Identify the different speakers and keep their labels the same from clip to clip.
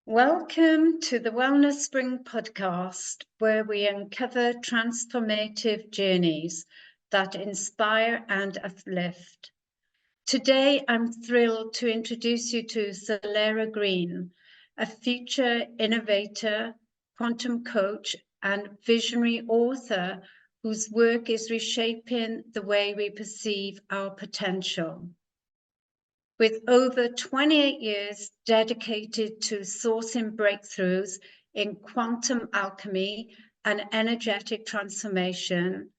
Speaker 1: Welcome to the Wellness Spring podcast, where we uncover transformative journeys that inspire and uplift. Today, I'm thrilled to introduce you to Soleira Green, a future innovator, quantum coach, and visionary author whose work is reshaping the way we perceive our potential. With over 28 years dedicated to sourcing breakthroughs in quantum alchemy and energetic transformation,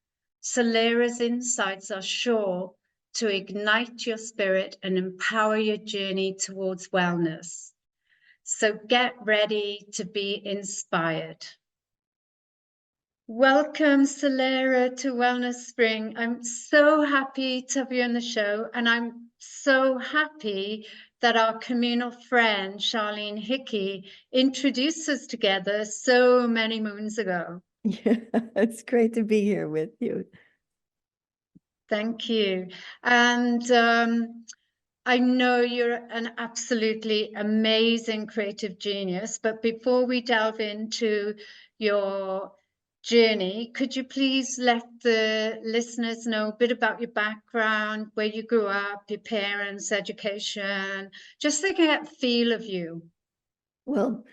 Speaker 1: Soleira's insights are sure to ignite your spirit and empower your journey towards wellness. So get ready to be inspired. Welcome, Soleira, to Wellness Spring. I'm so happy to have you on the show, and I'm so happy that our communal friend, Charlene Hickey, introduced us together so many moons ago.
Speaker 2: Yeah, it's great to be here with you.
Speaker 1: Thank you. And I know you're an absolutely amazing creative genius, but before we delve into your journey, could you please let the listeners know a bit about your background, where you grew up, your parents, education, just so they can get a feel of you?
Speaker 2: Well,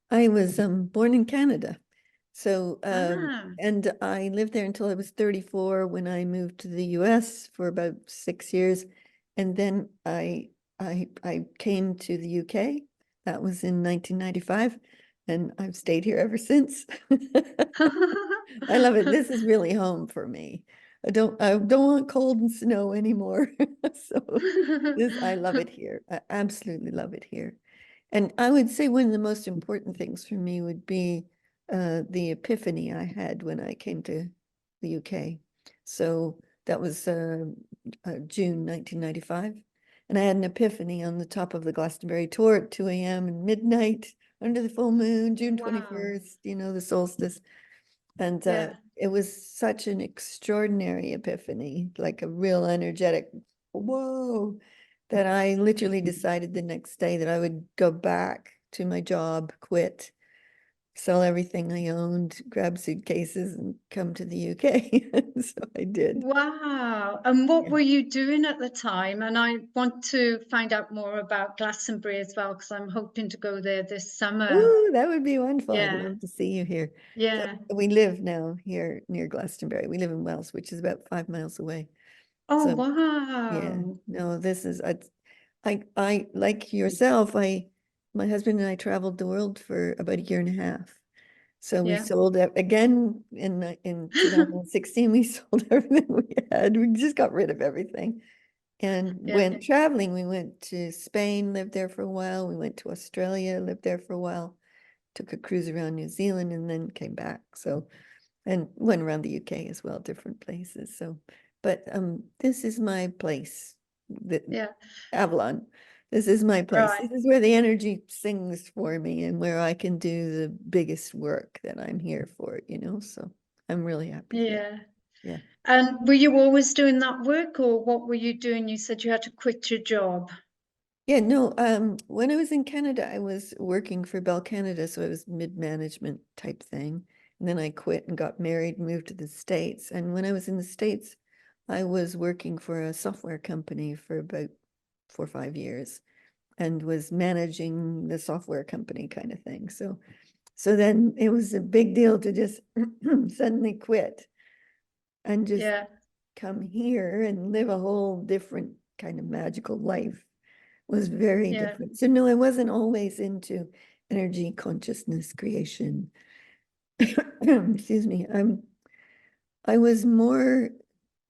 Speaker 2: I was born in Canada. So,
Speaker 1: Ah,
Speaker 2: and I lived there until I was 34 when I moved to the US for about 6 years. And then I came to the UK. That was in 1995, and I've stayed here ever since. I love it. This is really home for me. I don't want cold and snow anymore. So I love it here. I absolutely love it here. And I would say one of the most important things for me would be the epiphany I had when I came to the UK. So that was June 1995. And I had an epiphany on the top of the Glastonbury tour at 2 a.m. and midnight under the full moon, June 21st, the solstice. And
Speaker 1: Yeah.
Speaker 2: it was such an extraordinary epiphany, like a real energetic, whoa, that I literally decided the next day that I would go back to my job, quit, sell everything I owned, grab suitcases, and come to the UK. So I did.
Speaker 1: Wow. And what
Speaker 2: Yeah.
Speaker 1: were you doing at the time? And I want to find out more about Glastonbury as well, because I'm hoping to go there this summer.
Speaker 2: Ooh, that would be wonderful. I'd
Speaker 1: Yeah.
Speaker 2: love to see you here. So
Speaker 1: Yeah.
Speaker 2: we live now here near Glastonbury. We live in Wells, which is about 5 miles away.
Speaker 1: Oh,
Speaker 2: So yeah,
Speaker 1: wow.
Speaker 2: no, this is I like yourself. My husband and I traveled the world for about a year and a half. So we
Speaker 1: Yeah.
Speaker 2: sold again in 2016. We sold everything we had. We just got rid of everything and
Speaker 1: Yeah.
Speaker 2: went traveling. We went to Spain, lived there for a while. We went to Australia, lived there for a while. Took a cruise around New Zealand and then came back. So and went around the UK as well, different places. So, but this is my place,
Speaker 1: Yeah.
Speaker 2: Avalon. This is my place.
Speaker 1: Right.
Speaker 2: This is where the energy sings for me and where I can do the biggest work that I'm here for. So I'm really happy here.
Speaker 1: Yeah.
Speaker 2: Yeah.
Speaker 1: And were you always doing that work, or what were you doing? You said you had to quit your job.
Speaker 2: Yeah, no, when I was in Canada, I was working for Bell Canada, so it was mid-management type thing. And then I quit and got married, moved to the States. And when I was in the States, I was working for a software company for about 4 or 5 years and was managing the software company kind of thing. So then it was a big deal to just suddenly quit and just
Speaker 1: Yeah.
Speaker 2: come here and live a whole different kind of magical life. Was very
Speaker 1: Yeah.
Speaker 2: different. So no, I wasn't always into energy, consciousness, creation. Excuse me. I was more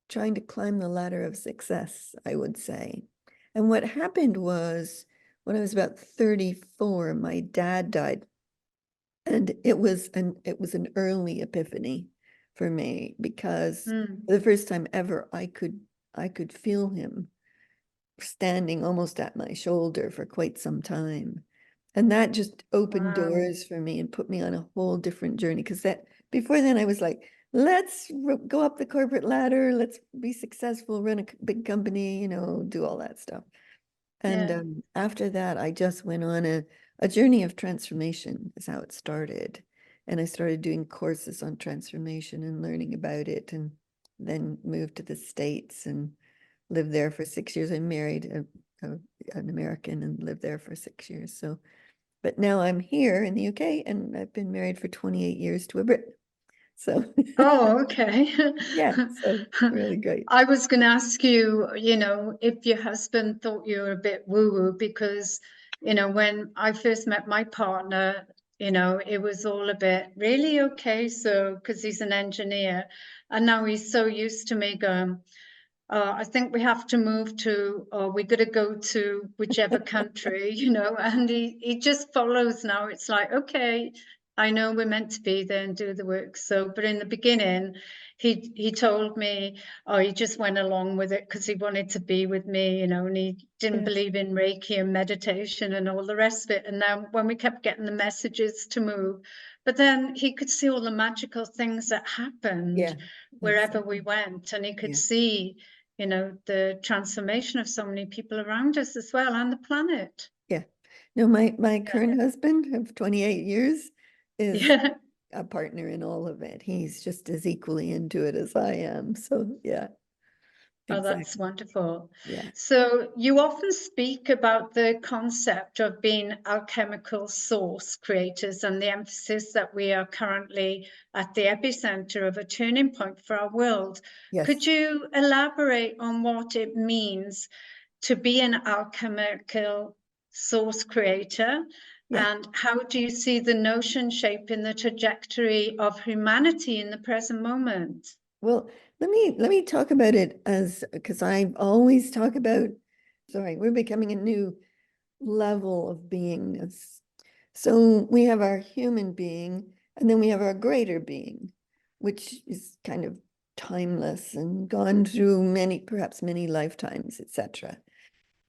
Speaker 2: trying to climb the ladder of success, I would say. And what happened was when I was about 34, my dad died. And it was an early epiphany for me because
Speaker 1: Mm.
Speaker 2: for the first time ever I could feel him standing almost at my shoulder for quite some time. And that just opened
Speaker 1: Wow.
Speaker 2: doors for me and put me on a whole different journey. Because that before then I was like, let's go up the corporate ladder, let's be successful, run a big company, do all that stuff. And
Speaker 1: Yeah.
Speaker 2: after that, I just went on a a journey of transformation is how it started. And I started doing courses on transformation and learning about it, and then moved to the States and lived there for 6 years. I married an American and lived there for 6 years. So, but now I'm here in the UK, and I've been married for 28 years to a Brit. So,
Speaker 1: Oh, okay.
Speaker 2: yeah, so really great.
Speaker 1: I was going to ask you, if your husband thought you were a bit woo-woo, because, when I first met my partner, it was all a bit really okay. So, because he's an engineer, and now he's so used to me going, I think we have to move to, or we got to go to whichever country, and he just follows now. It's like, okay, I know we're meant to be there and do the work. So, but in the beginning, he told me, oh, he just went along with it because he wanted to be with me, and he didn't believe in Reiki and meditation and all the rest of it. And then when we kept getting the messages to move, but then he could see all the magical things that happened
Speaker 2: Yeah,
Speaker 1: wherever we went, and he could see the transformation of so many people around us as well, and the planet.
Speaker 2: Yeah. No, my current husband of 28 years is
Speaker 1: Yeah.
Speaker 2: a partner in all of it. He's just as equally into it as I am. So yeah,
Speaker 1: Oh, that's
Speaker 2: exactly.
Speaker 1: wonderful.
Speaker 2: Yeah.
Speaker 1: So you often speak about the concept of being alchemical source creators and the emphasis that we are currently at the epicenter of a turning point for our world. Could
Speaker 2: Yes.
Speaker 1: you elaborate on what it means to be an alchemical source creator?
Speaker 2: Yeah.
Speaker 1: And how do you see the notion shaping the trajectory of humanity in the present moment?
Speaker 2: Well, let me talk about it as, because I always talk about, sorry, we're becoming a new level of beingness. So we have our human being, and then we have our greater being, which is kind of timeless and gone through perhaps many lifetimes, etc.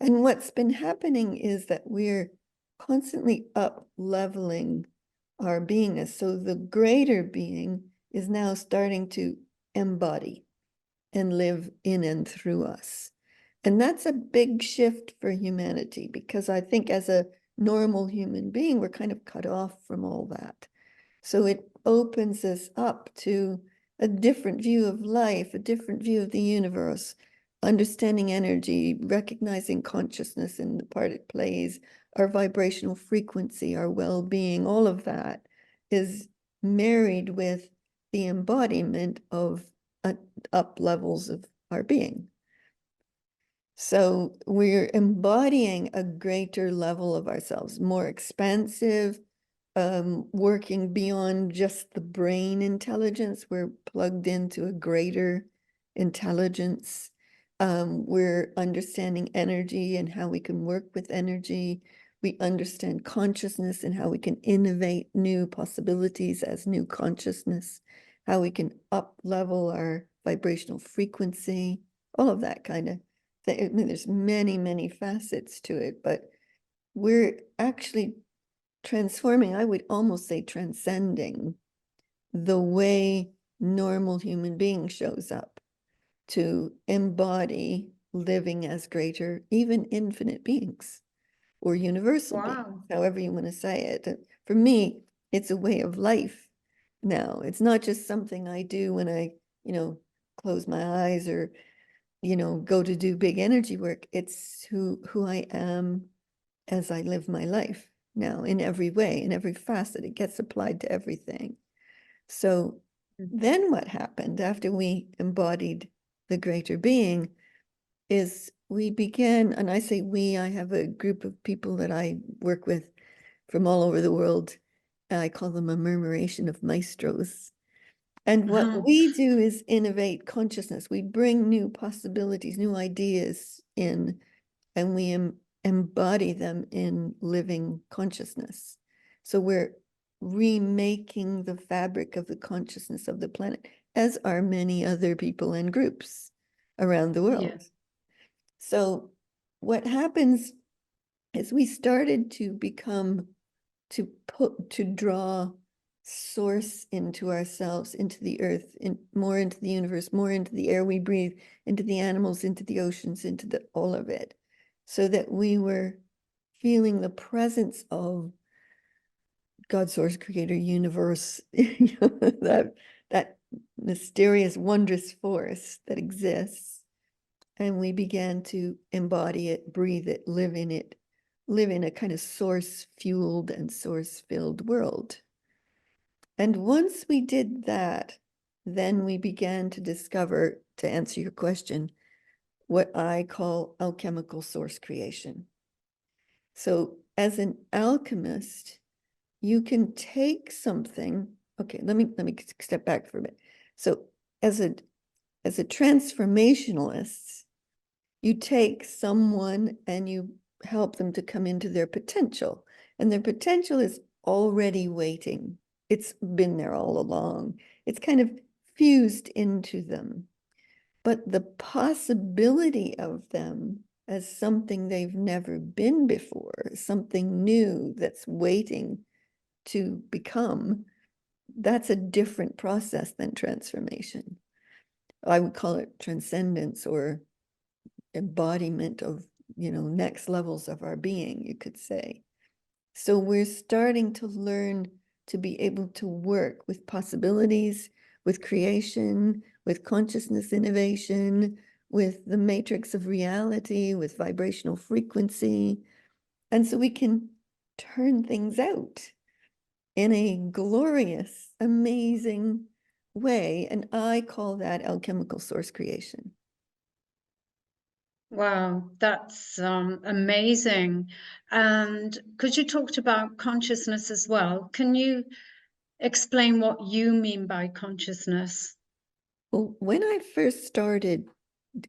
Speaker 2: And what's been happening is that we're constantly up leveling our beingness. So the greater being is now starting to embody and live in and through us. And that's a big shift for humanity, because I think as a normal human being, we're kind of cut off from all that. So it opens us up to a different view of life, a different view of the universe, understanding energy, recognizing consciousness and the part it plays, our vibrational frequency, our well-being, all of that is married with the embodiment of up levels of our being. So we're embodying a greater level of ourselves, more expansive, working beyond just the brain intelligence. We're plugged into a greater intelligence. We're understanding energy and how we can work with energy. We understand consciousness and how we can innovate new possibilities as new consciousness, how we can up level our vibrational frequency, all of that kind of thing. I mean, there's many, many facets to it, but we're actually transforming, I would almost say transcending the way normal human being shows up to embody living as greater, even infinite beings or universal beings,
Speaker 1: Wow.
Speaker 2: however you want to say it. And for me, it's a way of life now. It's not just something I do when I, close my eyes or, go to do big energy work. It's who I am as I live my life now, in every way, in every facet. It gets applied to everything. So then what happened after we embodied the greater being is we began, and I say we, I have a group of people that I work with from all over the world. I call them a murmuration of maestros. And what we do is innovate consciousness. We bring new possibilities, new ideas in, and we embody them in living consciousness. So we're remaking the fabric of the consciousness of the planet, as are many other people and groups around the world.
Speaker 1: Yeah.
Speaker 2: So what happens is we started to draw source into ourselves, into the earth, more into the universe, more into the air we breathe, into the animals, into the oceans, into all of it, so that we were feeling the presence of God, source, creator, universe, that mysterious, wondrous force that exists. And we began to embody it, breathe it, live in it, live in a kind of source-fueled and source-filled world. And once we did that, then we began to discover, to answer your question, what I call alchemical source creation. So as an alchemist, you can take something. Okay, let me step back for a bit. So as a transformationalist, you take someone and you help them to come into their potential, and their potential is already waiting. It's been there all along. It's kind of fused into them. But the possibility of them as something they've never been before, something new that's waiting to become, that's a different process than transformation. I would call it transcendence or embodiment of, next levels of our being, you could say. So we're starting to learn to be able to work with possibilities, with creation, with consciousness innovation, with the matrix of reality, with vibrational frequency. And so we can turn things out in a glorious, amazing way. And I call that alchemical source creation.
Speaker 1: Wow, that's amazing. And because you talked about consciousness as well, can you explain what you mean by consciousness?
Speaker 2: Well, when I first started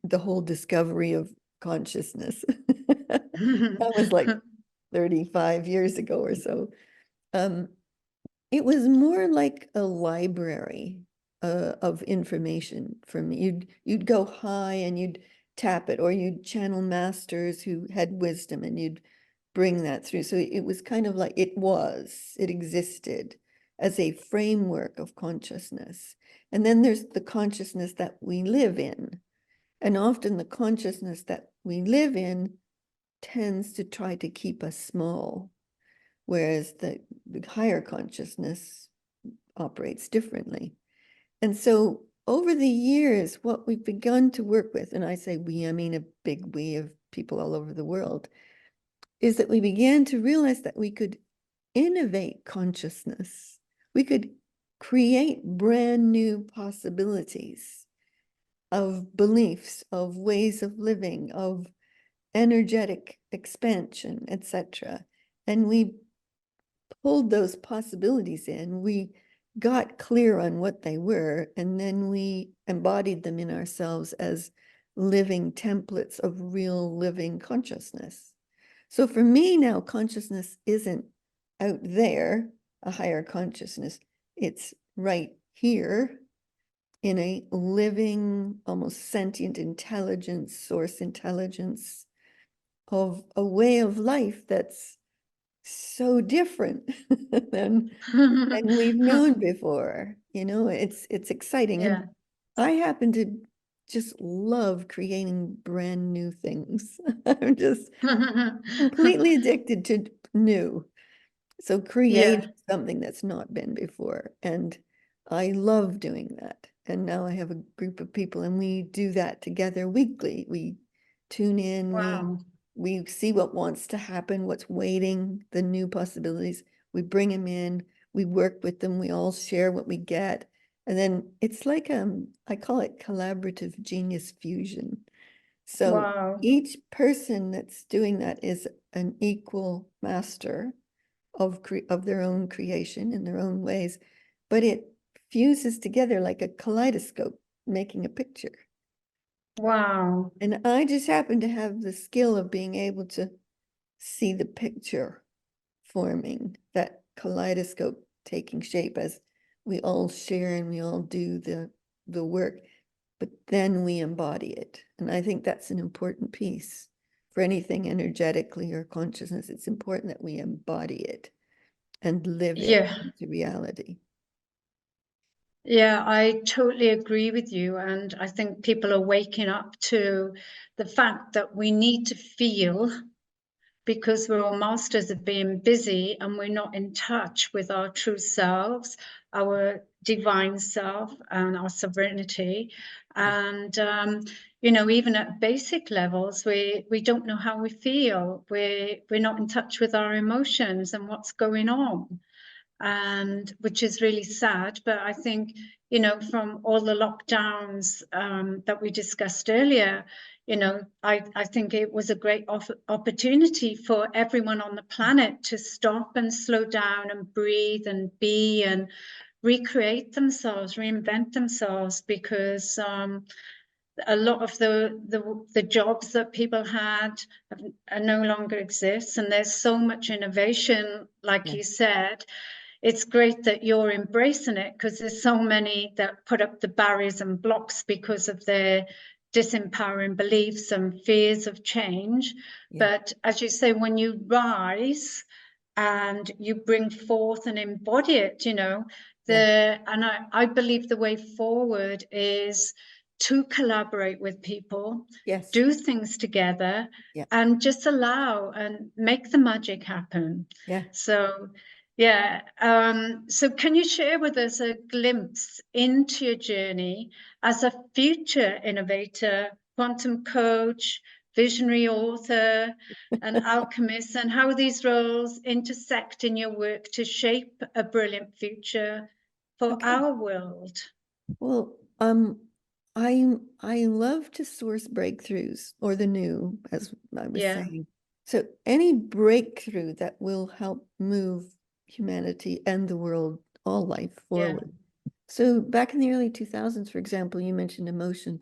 Speaker 2: the whole discovery of consciousness, that was like 35 years ago or so. It was more like a library of information for me. You'd go high and you'd tap it, or you'd channel masters who had wisdom and you'd bring that through. So it was kind of like it existed as a framework of consciousness. And then there's the consciousness that we live in. And often the consciousness that we live in tends to try to keep us small, whereas the higher consciousness operates differently. And so over the years, what we've begun to work with, and I say we, I mean a big we of people all over the world, is that we began to realize that we could innovate consciousness. We could create brand new possibilities of beliefs, of ways of living, of energetic expansion, etc. And we pulled those possibilities in. We got clear on what they were, and then we embodied them in ourselves as living templates of real living consciousness. So for me now, consciousness isn't out there, a higher consciousness. It's right here in a living, almost sentient intelligence, source intelligence of a way of life that's so different than we've known before. It's exciting.
Speaker 1: Yeah.
Speaker 2: And I happen to just love creating brand new things. I'm just completely addicted to new. So create something that's not been before. And I love doing that. And now I have a group of people and we do that together weekly. We tune in,
Speaker 1: Wow.
Speaker 2: we see what wants to happen, what's waiting, the new possibilities. We bring them in, we work with them, we all share what we get. And then it's like, I call it collaborative genius fusion. So
Speaker 1: Wow.
Speaker 2: each person that's doing that is an equal master of their own creation in their own ways, but it fuses together like a kaleidoscope, making a picture.
Speaker 1: Wow.
Speaker 2: And I just happen to have the skill of being able to see the picture forming, that kaleidoscope taking shape as we all share and we all do the work, but then we embody it. And I think that's an important piece for anything energetically or consciousness. It's important that we embody it and live it
Speaker 1: Yeah.
Speaker 2: into reality.
Speaker 1: Yeah, I totally agree with you. And I think people are waking up to the fact that we need to feel because we're all masters of being busy and we're not in touch with our true selves, our divine self and our sovereignty. And, you know, even at basic levels, we don't know how we feel. We're not in touch with our emotions and what's going on. And which is really sad. But I think, you know, from all the lockdowns that we discussed earlier, you know, I think it was a great opportunity for everyone on the planet to stop and slow down and breathe and be and recreate themselves, reinvent themselves, because a lot of the jobs that people had no longer exist, and there's so much innovation, like you said. It's great that you're embracing it, because there's so many that put up the barriers and blocks because of their disempowering beliefs and fears of change. But as you say, when you rise and you bring forth and embody it, you know, and I believe the way forward is to collaborate with people, do things together, and just allow and make the magic happen. So yeah. So can you share with us a glimpse into your journey as a future innovator, quantum coach, visionary author, and alchemist, and how these roles intersect in your work to shape a brilliant future for our world?
Speaker 2: Well, I love to source breakthroughs, or the new, as I was saying. So any breakthrough that will help move humanity and the world, all life forward. So back in the early 2000s, for example, you mentioned emotion.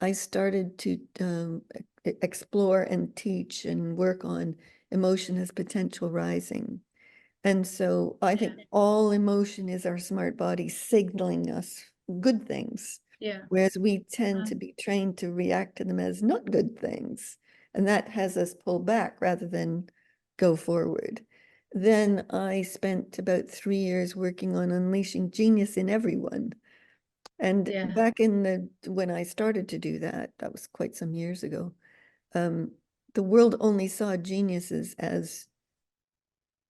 Speaker 2: I started to explore and teach and work on emotion as potential rising. And so I think all emotion is our smart body signaling us good things. Whereas we tend to be trained to react to them as not good things. And that has us pull back rather than go forward. Then I spent about 3 years working on unleashing genius in everyone. And back in when I started to do that, that was quite some years ago, the world only saw geniuses as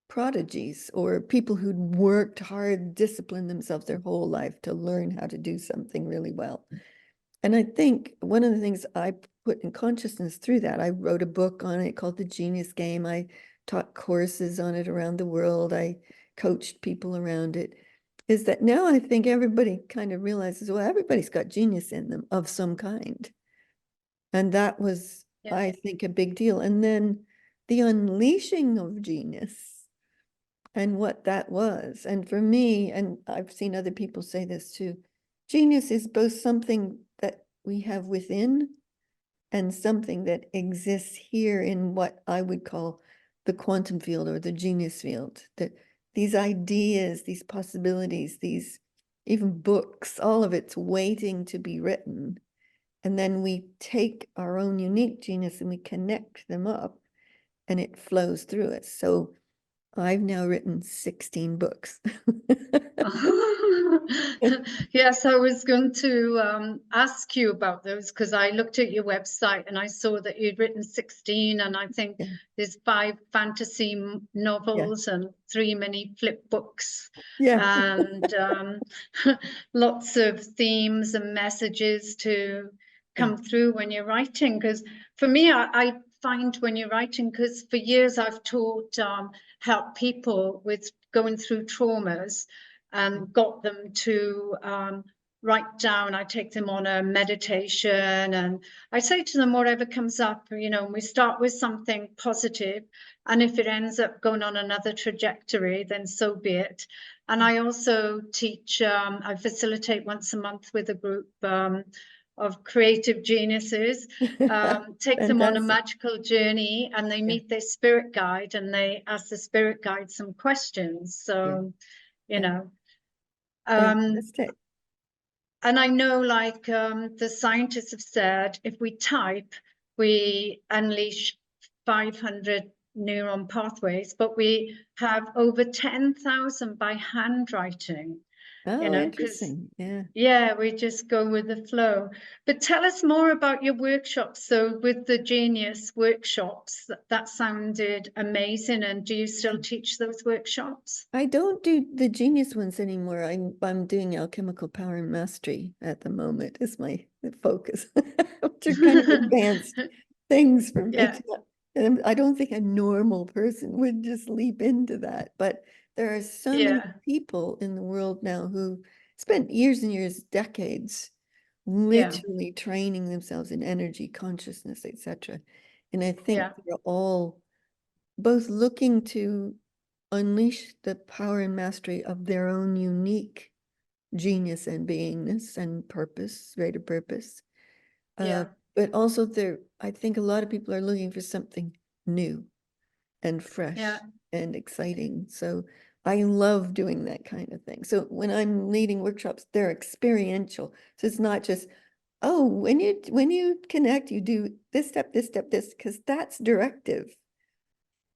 Speaker 2: prodigies or people who'd worked hard, disciplined themselves their whole life to learn how to do something really well. And I think one of the things I put in consciousness through that, I wrote a book on it called The Genius Game. I taught courses on it around the world. I coached people around it, is that now I think everybody kind of realizes, well, everybody's got genius in them of some kind. And that was, I think, a big deal. And then the unleashing of genius and what that was. And for me, and I've seen other people say this too, genius is both something that we have within and something that exists here in what I would call the quantum field or the genius field. That these ideas, these possibilities, these even books, all of it's waiting to be written. And then we take our own unique genius and we connect them up and it flows through us. So I've now written 16 books.
Speaker 1: Yes, I was going to ask you about those, because I looked at your website and I saw that you'd written 16, and I think there's 5 fantasy novels and 3 mini flip books, and lots of themes and messages to come through when you're writing. Because for me, I find when you're writing, because for years I've taught help people with going through traumas and got them to write down. I take them on a meditation and I say to them, whatever comes up, you know, we start with something positive, and if it ends up going on another trajectory, then so be it. And I also teach, I facilitate once a month with a group of creative geniuses, take them on a magical journey, and they meet their spirit guide and they ask the spirit guide some questions. So, you know, and I know, like the scientists have said, if we type, we unleash 500 neuron pathways, but we have over 10,000 by handwriting.
Speaker 2: Oh,
Speaker 1: because
Speaker 2: interesting. Yeah.
Speaker 1: yeah, we just go with the flow. But tell us more about your workshops. So with the Genius workshops, that sounded amazing. And do you still teach those workshops?
Speaker 2: I don't do the genius ones anymore. I'm doing alchemical power and mastery at the moment is my focus, which are kind of advanced things for me.
Speaker 1: Yeah,
Speaker 2: And I don't think a normal person would just leap into that. But there are so many
Speaker 1: yeah,
Speaker 2: people in the world now who spent years and years, decades,
Speaker 1: yeah,
Speaker 2: literally training themselves in energy, consciousness, etc. And I think
Speaker 1: yeah,
Speaker 2: they're all both looking to unleash the power and mastery of their own unique genius and beingness and purpose, greater purpose. Uh,
Speaker 1: yeah,
Speaker 2: but also I think a lot of people are looking for something new and
Speaker 1: yeah,
Speaker 2: fresh and exciting. So I love doing that kind of thing. So when I'm leading workshops, they're experiential. So it's not just, oh, when you connect, you do this step, this step, this, because that's directive.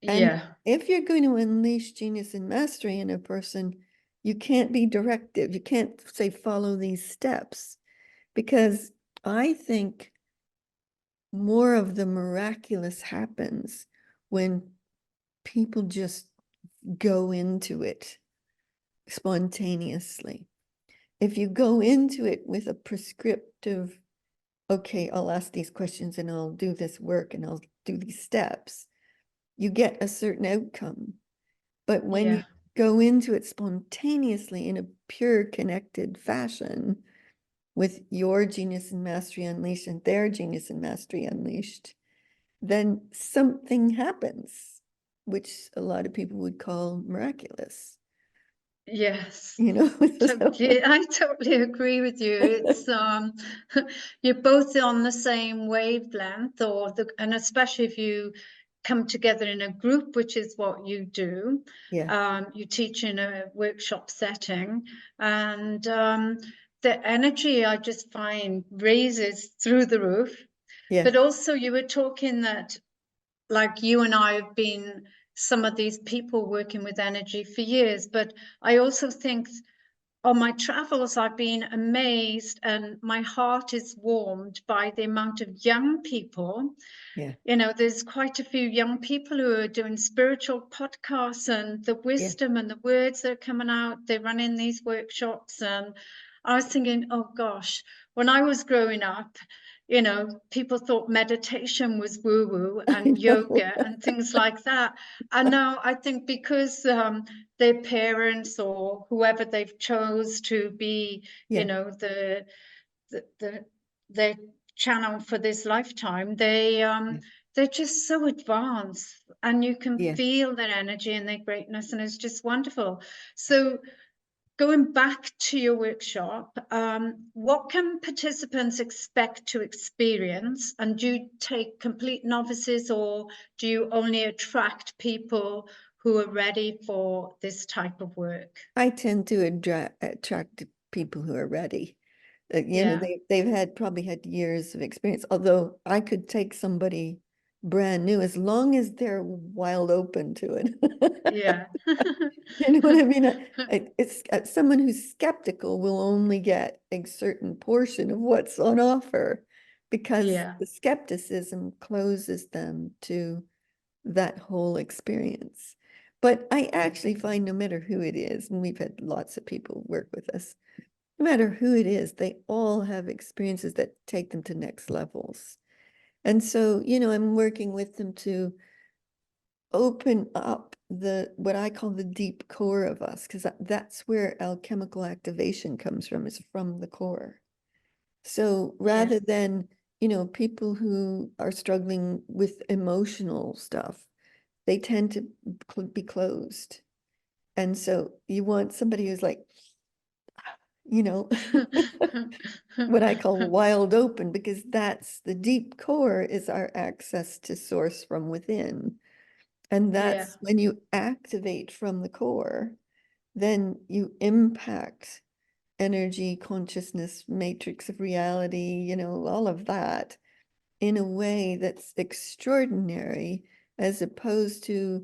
Speaker 2: And
Speaker 1: yeah,
Speaker 2: if you're going to unleash genius and mastery in a person, you can't be directive. You can't say, follow these steps, because I think more of the miraculous happens when people just go into it spontaneously. If you go into it with a prescriptive, okay, I'll ask these questions and I'll do this work and I'll do these steps, you get a certain outcome. But when you
Speaker 1: yeah,
Speaker 2: go into it spontaneously in a pure connected fashion with your genius and mastery unleashed and their genius and mastery unleashed, then something happens, which a lot of people would call miraculous,
Speaker 1: yes.
Speaker 2: you know?
Speaker 1: Totally, I totally agree with you. It's you're both on the same wavelength, and especially if you come together in a group, which is what you do.
Speaker 2: Yeah,
Speaker 1: You teach in a workshop setting, and the energy I just find raises through the roof.
Speaker 2: yeah,
Speaker 1: But also, you were talking that, like you and I have been some of these people working with energy for years, but I also think on my travels, I've been amazed and my heart is warmed by the amount of young people.
Speaker 2: yeah,
Speaker 1: There's quite a few young people who are doing spiritual podcasts, and the
Speaker 2: yeah,
Speaker 1: wisdom and the words that are coming out. They run in these workshops. And I was thinking, oh gosh, when I was growing up, people thought meditation was woo woo
Speaker 2: I
Speaker 1: and
Speaker 2: know.
Speaker 1: yoga and things like that. And now I think because their parents or whoever they've chose to be,
Speaker 2: Yeah,
Speaker 1: the their channel for this lifetime,
Speaker 2: yeah,
Speaker 1: they're just so advanced, and you can
Speaker 2: yeah.
Speaker 1: feel their energy and their greatness, and it's just wonderful. So going back to your workshop, what can participants expect to experience? And do you take complete novices, or do you only attract people who are ready for this type of work?
Speaker 2: I tend to attract people who are ready.
Speaker 1: Yeah,
Speaker 2: They've probably had years of experience, although I could take somebody brand new as long as they're wild open to it.
Speaker 1: yeah,
Speaker 2: You know what I mean? It's someone who's skeptical will only get a certain portion of what's on offer, because
Speaker 1: yeah,
Speaker 2: the skepticism closes them to that whole experience. But I actually find no matter who it is, and we've had lots of people work with us, no matter who it is, they all have experiences that take them to next levels. And so, I'm working with them to open up what I call the deep core of us, because that's where alchemical activation comes from, is from the core. So
Speaker 1: yeah,
Speaker 2: rather than, people who are struggling with emotional stuff, they tend to be closed. And so you want somebody who's like, you know, what I call wild open, because that's the deep core is our access to source from within. And
Speaker 1: yeah,
Speaker 2: that's when you activate from the core, then you impact energy, consciousness, matrix of reality, all of that in a way that's extraordinary, as opposed to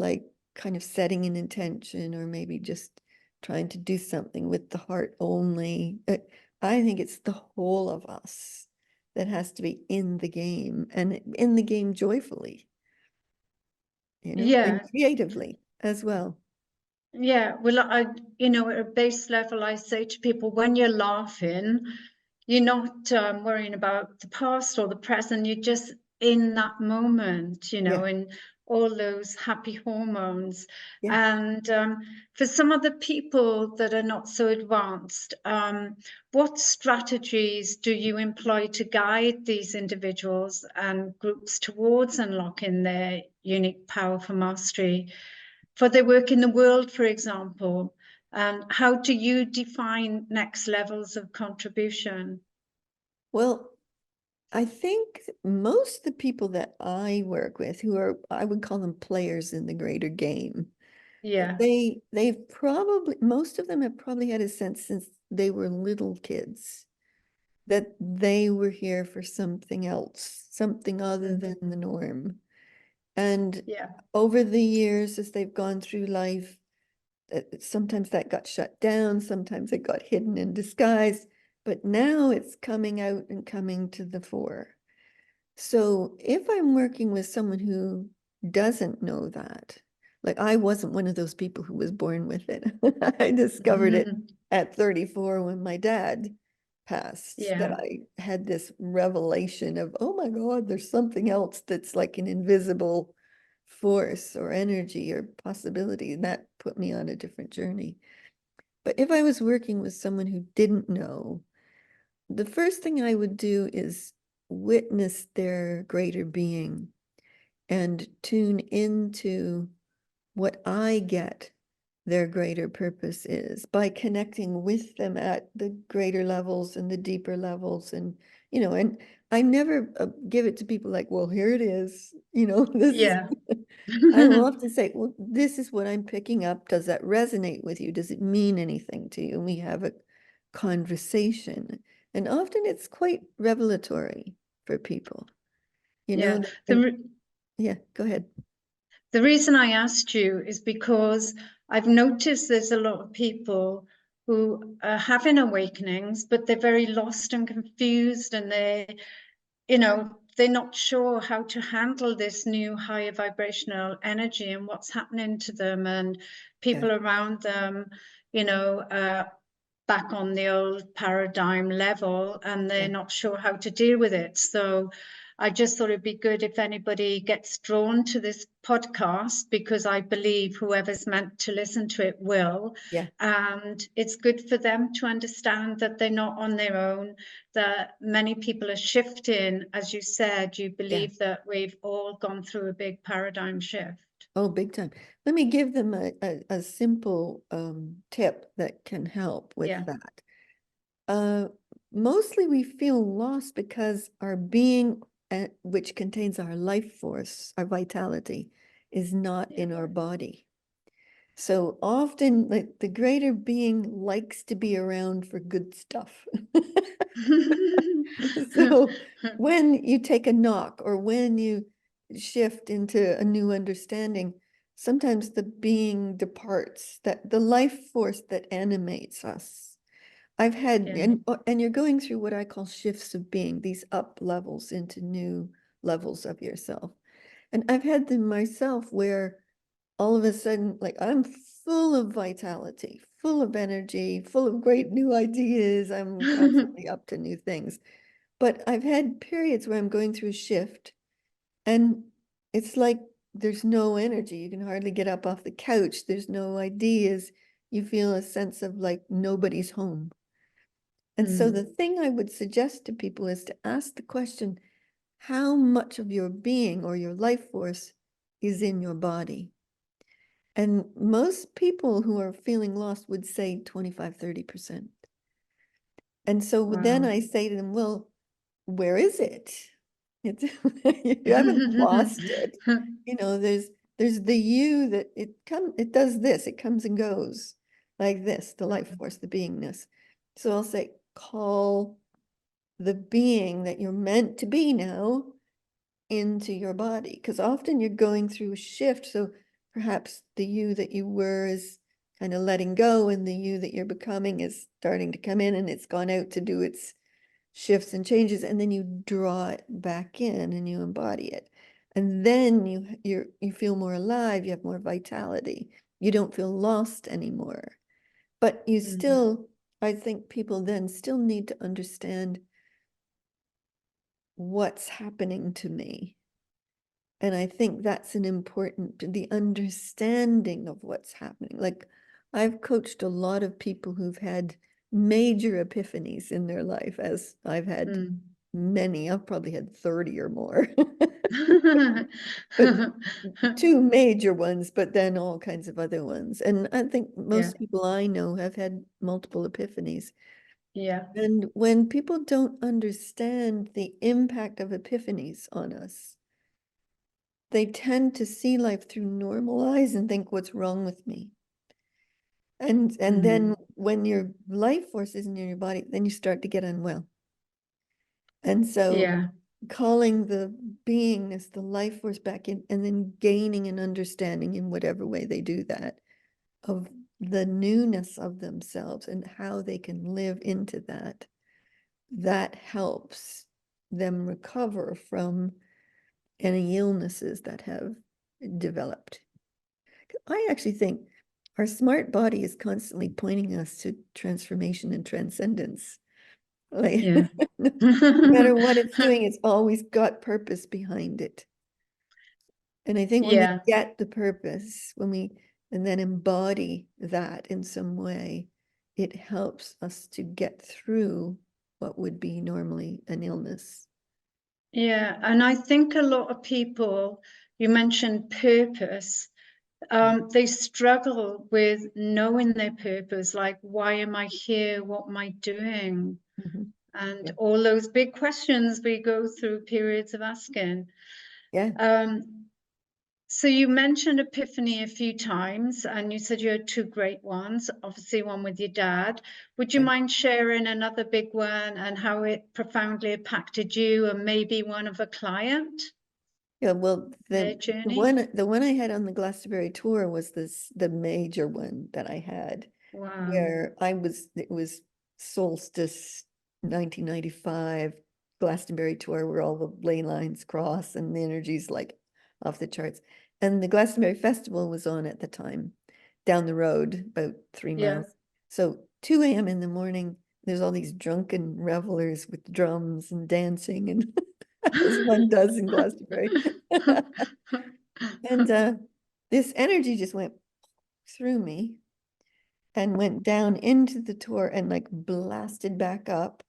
Speaker 2: like kind of setting an intention or maybe just trying to do something with the heart only. I think it's the whole of us that has to be in the game, and in the game joyfully, you know, and
Speaker 1: Yeah.
Speaker 2: creatively as well.
Speaker 1: Yeah, well, at a base level, I say to people, when you're laughing, you're not worrying about the past or the present. You're just in that moment,
Speaker 2: Yeah,
Speaker 1: and all those happy hormones.
Speaker 2: yeah.
Speaker 1: And for some of the people that are not so advanced, what strategies do you employ to guide these individuals and groups towards unlocking their unique power for mastery? For their work in the world, for example, and how do you define next levels of contribution?
Speaker 2: Well, I think most of the people that I work with who are, I would call them players in the greater game,
Speaker 1: Yeah,
Speaker 2: they've probably, most of them have probably had a sense since they were little kids that they were here for something else, something other
Speaker 1: mm,
Speaker 2: than the norm. And
Speaker 1: yeah,
Speaker 2: over the years, as they've gone through life, sometimes that got shut down, sometimes it got hidden in disguise, but now it's coming out and coming to the fore. So if I'm working with someone who doesn't know that, like I wasn't one of those people who was born with it. I discovered it at 34 when my dad passed, that
Speaker 1: yeah,
Speaker 2: I had this revelation of, oh my God, there's something else that's like an invisible force or energy or possibility. And that put me on a different journey. But if I was working with someone who didn't know, the first thing I would do is witness their greater being and tune into what I get their greater purpose is by connecting with them at the greater levels and the deeper levels. And, and I never give it to people like, well, here it is, this is,
Speaker 1: yeah,
Speaker 2: I will often say, well, this is what I'm picking up. Does that resonate with you? Does it mean anything to you? And we have a conversation. And often it's quite revelatory for people,
Speaker 1: yeah.
Speaker 2: and
Speaker 1: The,
Speaker 2: yeah, go ahead.
Speaker 1: the reason I asked you is because I've noticed there's a lot of people who are having awakenings, but they're very lost and confused, and they're not sure how to handle this new higher vibrational energy and what's happening to them, and
Speaker 2: Yeah,
Speaker 1: people around them, back on the old paradigm level, and they're
Speaker 2: yeah,
Speaker 1: not sure how to deal with it. So I just thought it'd be good if anybody gets drawn to this podcast, because I believe whoever's meant to listen to it will.
Speaker 2: yeah,
Speaker 1: And it's good for them to understand that they're not on their own, that many people are shifting. As you said, you
Speaker 2: yeah.
Speaker 1: believe that we've all gone through a big paradigm shift.
Speaker 2: Oh, big time. Let me give them a simple tip that can help with
Speaker 1: Yeah,
Speaker 2: that. Uh, Mostly we feel lost because our being, which contains our life force, our vitality, is not
Speaker 1: yeah.
Speaker 2: in our body. So often, like the greater being likes to be around for good stuff. So when you take a knock or when you shift into a new understanding, sometimes the being departs, that the life force that animates us. I've had,
Speaker 1: Yeah.
Speaker 2: and you're going through what I call shifts of being, these up levels into new levels of yourself. And I've had them myself where all of a sudden, like I'm full of vitality, full of energy, full of great new ideas. I'm constantly up to new things. But I've had periods where I'm going through a shift and it's like there's no energy. You can hardly get up off the couch. There's no ideas. You feel a sense of like nobody's home. And so the
Speaker 1: Mm.
Speaker 2: thing I would suggest to people is to ask the question, how much of your being or your life force is in your body? And most people who are feeling lost would say 25, 30%. And so then
Speaker 1: Wow.
Speaker 2: I say to them, well, where is it? It's, you haven't lost it. There's the you that it does this, it comes and goes like this, the life force, the beingness. So I'll say, call the being that you're meant to be now into your body, because often you're going through a shift. So perhaps the you that you were is kind of letting go, and the you that you're becoming is starting to come in, and it's gone out to do its shifts and changes, and then you draw it back in and you embody it. And then you feel more alive, you have more vitality. You don't feel lost anymore. But you still, I think people then still need to understand what's happening to me. And I think that's an important, the understanding of what's happening. Like, I've coached a lot of people who've had major epiphanies in their life, as I've had many. I've probably had 30 or more. But two major ones, but then all kinds of other ones. And I think most people I know have had multiple epiphanies.
Speaker 1: Yeah.
Speaker 2: And when people don't understand the impact of epiphanies on us, they tend to see life through normal eyes and think, what's wrong with me? And then when your life force isn't in your body, then you start to get unwell. And so calling the beingness, the life force back in, and then gaining an understanding in whatever way they do that, of the newness of themselves and how they can live into that, that helps them recover from any illnesses that have developed. I actually think our smart body is constantly pointing us to transformation and transcendence. Like, no matter what it's doing, it's always got purpose behind it. And I think when we get the purpose, and then embody that in some way, it helps us to get through what would be normally an illness.
Speaker 1: Yeah, and I think a lot of people, you mentioned purpose, they struggle with knowing their purpose, like, why am I here? What am I doing? And all those big questions we go through periods of asking. So you mentioned Epiphany a few times, and you said you had two great ones, obviously one with your dad. Would you mind sharing another big one and how it profoundly impacted you, and maybe one of a client?
Speaker 2: Yeah, well,
Speaker 1: Their
Speaker 2: the
Speaker 1: journey?
Speaker 2: one I had on the Glastonbury tour was the major one that I had,
Speaker 1: Wow.
Speaker 2: where it was solstice 1995 Glastonbury tour, where all the ley lines cross and the energy's like off the charts. And the Glastonbury Festival was on at the time, down the road, about 3 miles. So 2 a.m. in the morning, there's all these drunken revelers with drums and dancing, and as one does in Glastonbury. And this energy just went through me and went down into the tour and like blasted back up.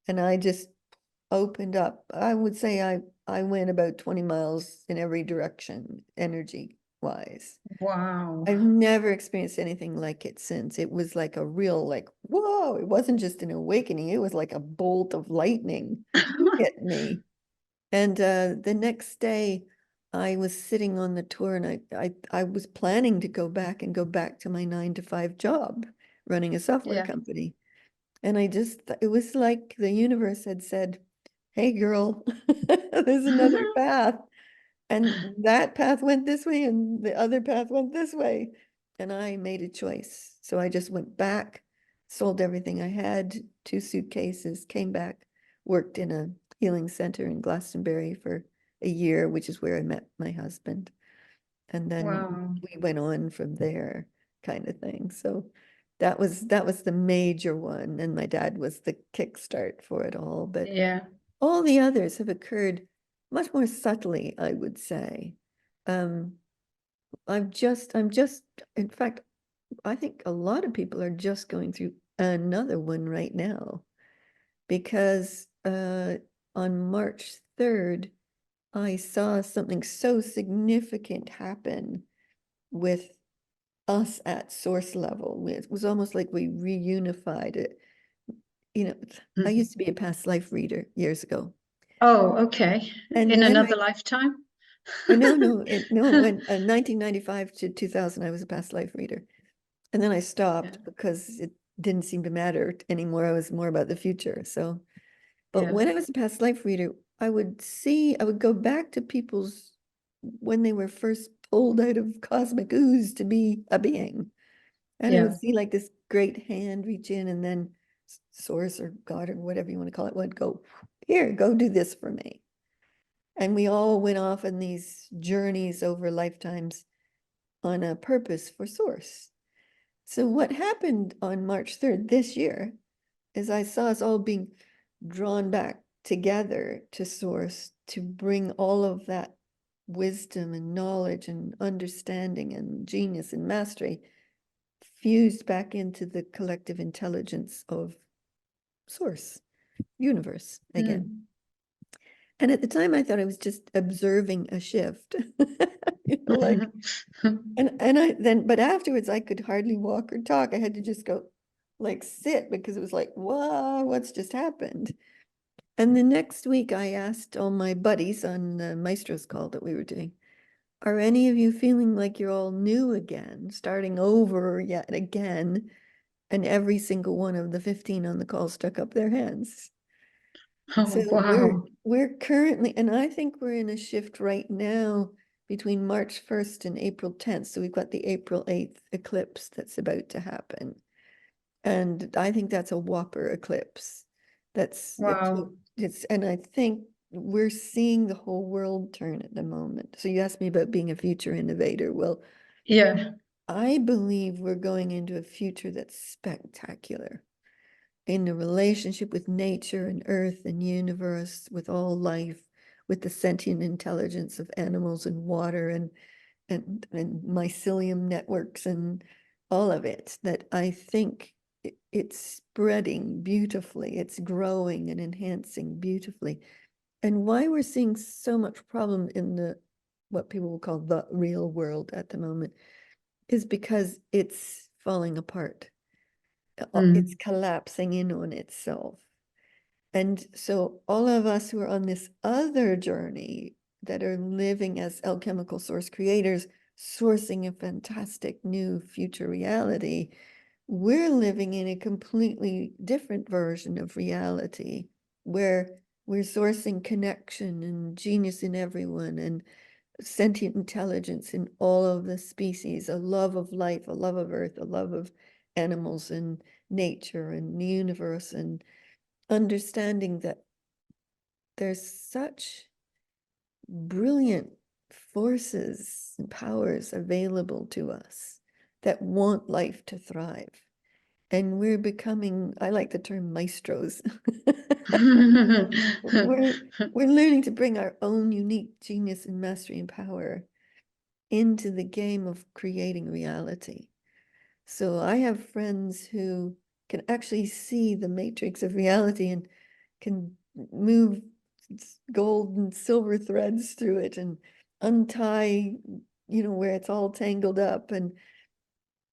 Speaker 2: And I just opened up. I would say I went about 20 miles in every direction, energy wise.
Speaker 1: Wow.
Speaker 2: I've never experienced anything like it since. It was like a real, like, whoa, it wasn't just an awakening. It was like a bolt of lightning hit me. And the next day, I was sitting on the tour, and I was planning to go back to my 9-to-5 job, running a software company. And it was like the universe had said, hey, girl, there's another path. And that path went this way, and the other path went this way. And I made a choice. So I just went back, sold everything I had, 2 suitcases, came back, worked in a healing center in Glastonbury for a year, which is where I met my husband. And then we went on from there, kind of thing. So that was the major one. And my dad was the kickstart for it all. But all the others have occurred much more subtly, I would say. I'm just, in fact, I think a lot of people are just going through another one right now, because on March 3rd, I saw something so significant happen with us at source level. It was almost like we reunified it. You know, I used to be a past life reader years ago.
Speaker 1: Oh, okay.
Speaker 2: And
Speaker 1: In
Speaker 2: then
Speaker 1: another lifetime?
Speaker 2: no, when 1995 to 2000, I was a past life reader. And then I stopped because it didn't seem to matter anymore. I was more about the future. So, but when I was a past life reader, I would go back to when they were first pulled out of cosmic ooze to be a being. And I would
Speaker 1: Yeah.
Speaker 2: see like this great hand reach in, and then source or God or whatever you want to call it would go, here, go do this for me. And we all went off on these journeys over lifetimes on a purpose for source. So what happened on March 3rd this year is I saw us all being drawn back together to source to bring all of that wisdom and knowledge and understanding and genius and mastery fused back into the collective intelligence of source, universe again.
Speaker 1: Mm.
Speaker 2: And at the time I thought I was just observing a shift. Like, and I then, but afterwards I could hardly walk or talk. I had to just go like sit, because it was like, whoa, what's just happened? And the next week I asked all my buddies on the Maestro's call that we were doing, are any of you feeling like you're all new again, starting over yet again? And every single one of the 15 on the call stuck up their hands. So
Speaker 1: Oh, wow.
Speaker 2: we're currently, and I think we're in a shift right now between March 1st and April 10th. So we've got the April 8th eclipse that's about to happen. And I think that's a whopper eclipse.
Speaker 1: Wow.
Speaker 2: It's, and I think we're seeing the whole world turn at the moment. So you asked me about being a future innovator. Well,
Speaker 1: Yeah.
Speaker 2: I believe we're going into a future that's spectacular in the relationship with nature and earth and universe, with all life, with the sentient intelligence of animals and water and mycelium networks and all of it, that I think it's spreading beautifully, it's growing and enhancing beautifully. And why we're seeing so much problem in the what people will call the real world at the moment is because it's falling apart. It's
Speaker 1: Mm.
Speaker 2: collapsing in on itself. And so all of us who are on this other journey that are living as alchemical source creators, sourcing a fantastic new future reality, we're living in a completely different version of reality where we're sourcing connection and genius in everyone and sentient intelligence in all of the species, a love of life, a love of earth, a love of animals and nature and the universe, and understanding that there's such brilliant forces and powers available to us that want life to thrive. And we're becoming, I like the term maestros. we're learning to bring our own unique genius and mastery and power into the game of creating reality. So I have friends who can actually see the matrix of reality and can move gold and silver threads through it and untie, where it's all tangled up. And